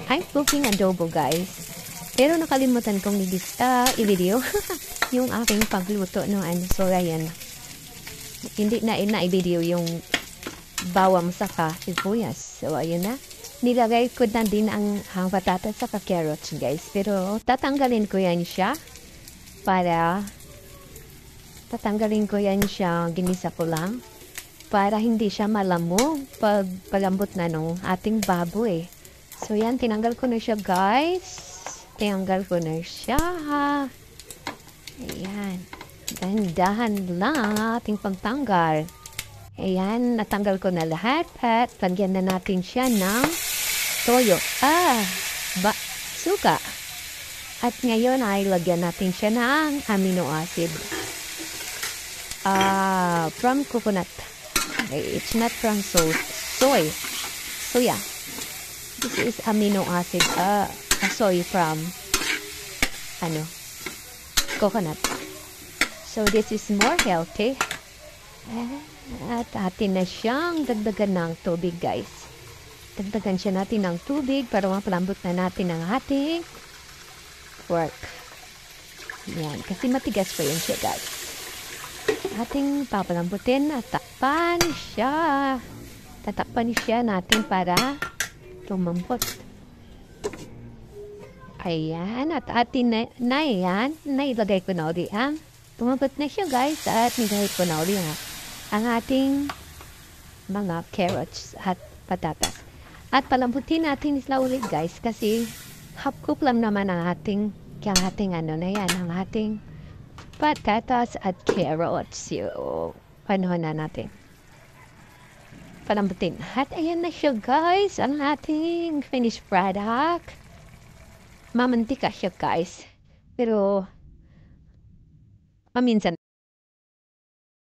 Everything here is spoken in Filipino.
I'm cooking adobo, guys. Pero nakalimutan kong i-video yung aking pagluto ng ano. So, ayan. Hindi na i-video yung bawang saka sibuyas. So, ayun na. Nilagay ko na din ang patatas saka carrots, guys. Pero, tatanggalin ko yan siya para ginisa ko lang para hindi siya malamog pag palambot na nung ating baboy. So, yan. Tinanggal ko na siya, guys. Tinanggal ko na siya. Ayan. Dahan-dahan lang ang ating pagtanggal. Ayan. Natanggal ko na lahat. At lagyan na natin siya ng toyo. Suka. At ngayon ay lagyan natin siya ng amino acid. From coconut. It's not from soy. Soya. This is amino acid. Soy from coconut. So this is more healthy. At atin na siyang dagdagan ng tubig, guys. Dagdagan siya natin ng tubig para mapalambot na natin ang ating pork. Yan. Kasi matigas pa yun siya, guys. Ating papalambutin at takpan siya. Tatakpan siya natin para tumambot. Ayan. At atin na yan. Nailagay ko na ulit. Tumambot na siya, guys. At nilagay ko na ulit ang ating mga carrots at patatas. At palambutin natin sila ulit, guys. Kasi half cook lang naman ang ating ang ating patatas at carrots. So, panahon na natin. Palambutin. At ayan na siya, guys. Ang ating finished product. Mamantika siya, guys. Pero, paminsan